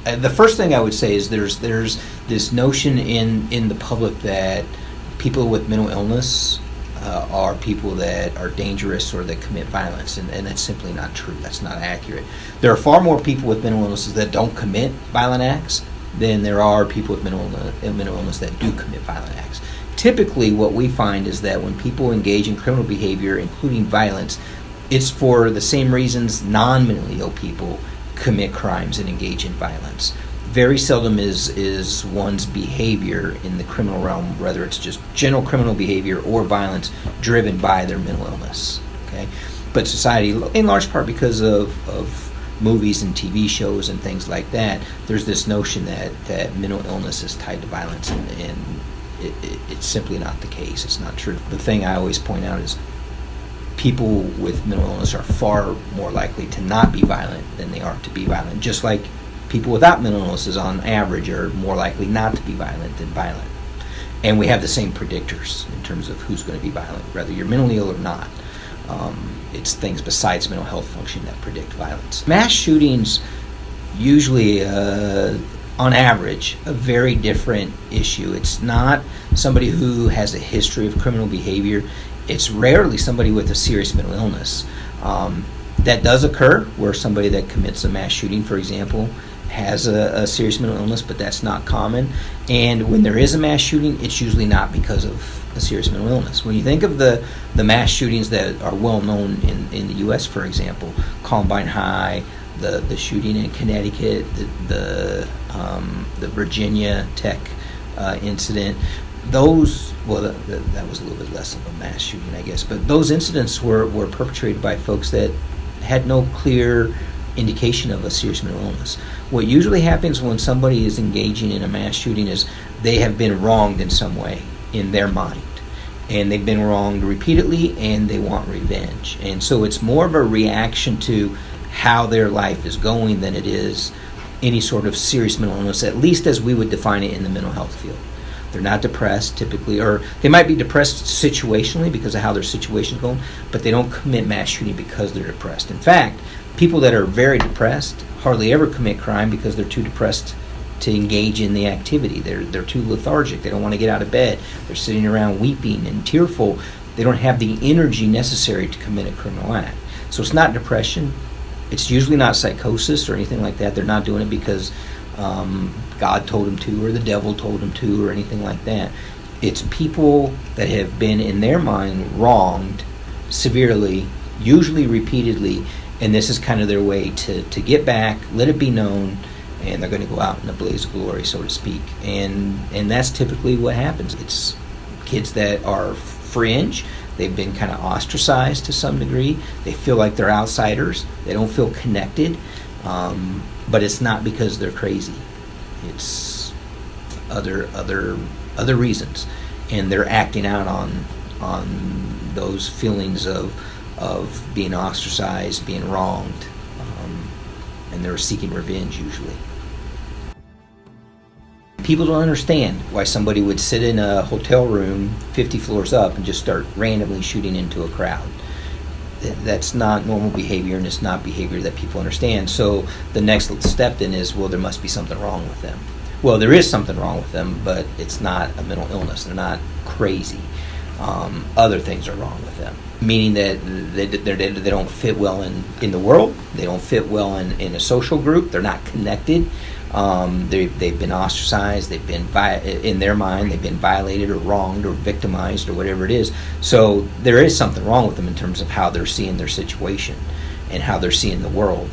The first thing I would say is there's this notion in the public that people with mental illness are people that are dangerous or that commit violence, and that's simply not true. That's not accurate. There are far more people with mental illnesses that don't commit violent acts than there are people with mental illness that do commit violent acts. Typically, what we find is that when people engage in criminal behavior, including violence, it's for the same reasons non-mentally ill people commit crimes and engage in violence. Very seldom is one's behavior in the criminal realm, whether it's just general criminal behavior or violence, driven by their mental illness. Okay, but society, in large part because of movies and TV shows and things like that, there's this notion that mental illness is tied to violence, and it's simply not the case. It's not true. The thing I always point out is people with mental illness are far more likely to not be violent than they are to be violent, just like people without mental illnesses on average are more likely not to be violent than violent. And we have the same predictors in terms of who's going to be violent, whether you're mentally ill or not. It's things besides mental health function that predict violence. Mass shootings usually, on average, a very different issue. It's not somebody who has a history of criminal behavior. It's rarely somebody with a serious mental illness. That does occur, where somebody that commits a mass shooting, for example, has a serious mental illness, but that's not common. And when there is a mass shooting, it's usually not because of a serious mental illness. When you think of the mass shootings that are well known in the U.S., for example, Columbine High, the shooting in Connecticut, the Virginia Tech incident, those, well, that was a little bit less of a mass shooting, I guess, but those incidents were perpetrated by folks that had no clear indication of a serious mental illness. What usually happens when somebody is engaging in a mass shooting is they have been wronged in some way in their mind, and they've been wronged repeatedly, and they want revenge. And so it's more of a reaction to how their life is going than it is any sort of serious mental illness, at least as we would define it in the mental health field. They're not depressed typically, or they might be depressed situationally because of how their situation's going, but they don't commit mass shooting because they're depressed. In fact, people that are very depressed hardly ever commit crime because they're too depressed to engage in the activity. They're too lethargic. They don't want to get out of bed. They're sitting around weeping and tearful. They don't have the energy necessary to commit a criminal act. So it's not depression. It's usually not psychosis or anything like that. They're not doing it because God told them to, or the devil told them to, or anything like that. It's people that have been, in their mind, wronged severely, usually repeatedly, and this is kind of their way to get back, let it be known, and they're going to go out in a blaze of glory, so to speak. And that's typically what happens. It's kids that are fringe. They've been kind of ostracized to some degree. They feel like they're outsiders. They don't feel connected. But it's not because they're crazy. It's other reasons, and they're acting out on those feelings of being ostracized, being wronged, and they're seeking revenge usually. People don't understand why somebody would sit in a hotel room 50 floors up and just start randomly shooting into a crowd. That's not normal behavior, and it's not behavior that people understand. So the next step then is, well, there must be something wrong with them. Well, there is something wrong with them, but it's not a mental illness. They're not crazy. Other things are wrong with them, meaning that they don't fit well in the world. They don't fit well in a social group. They're not connected. They've been ostracized. They've been, in their mind, they've been violated or wronged or victimized or whatever it is. So there is something wrong with them in terms of how they're seeing their situation and how they're seeing the world.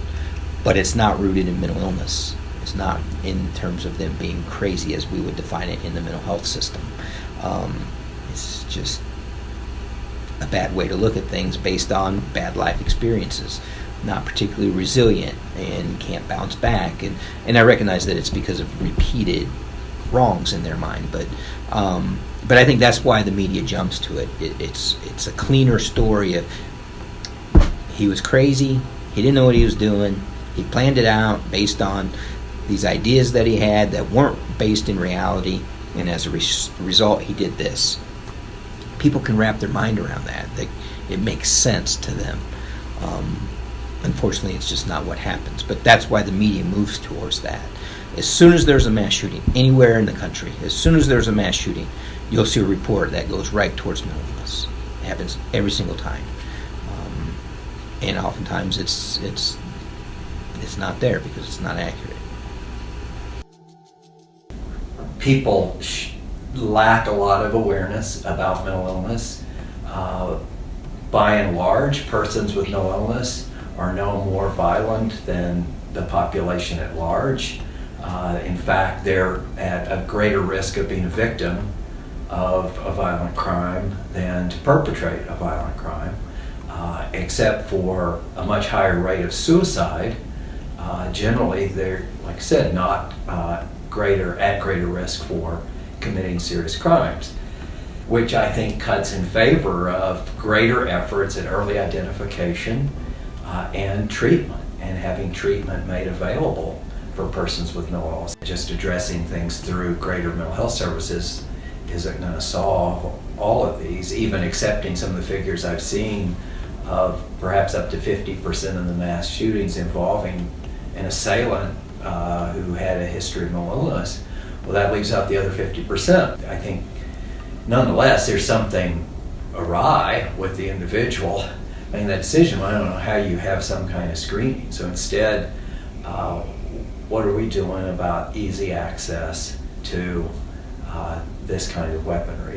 But it's not rooted in mental illness. It's not in terms of them being crazy as we would define it in the mental health system. It's just a bad way to look at things based on bad life experiences. Not particularly resilient and can't bounce back, and I recognize that it's because of repeated wrongs in their mind, but I think that's why the media jumps to it. It's a cleaner story of he was crazy, he didn't know what he was doing, he planned it out based on these ideas that he had that weren't based in reality, and as a result he did this. People can wrap their mind around that. It makes sense to them. Unfortunately, it's just not what happens. But that's why the media moves towards that. As soon as there's a mass shooting anywhere in the country, as soon as there's a mass shooting, you'll see a report that goes right towards mental illness. It happens every single time, and oftentimes it's not there because it's not accurate. People lack a lot of awareness about mental illness. By and large, persons with mental illness are no more violent than the population at large. In fact, they're at a greater risk of being a victim of a violent crime than to perpetrate a violent crime, except for a much higher rate of suicide. Generally, they're, like I said, not at greater risk for committing serious crimes, which I think cuts in favor of greater efforts at early identification and treatment, and having treatment made available for persons with mental illness. Just addressing things through greater mental health services isn't going to solve all of these, even accepting some of the figures I've seen of perhaps up to 50% of the mass shootings involving an assailant who had a history of mental illness. Well, that leaves out the other 50%. I think nonetheless there's something awry with the individual making that decision. I don't know how you have some kind of screening. So instead, what are we doing about easy access to this kind of weaponry?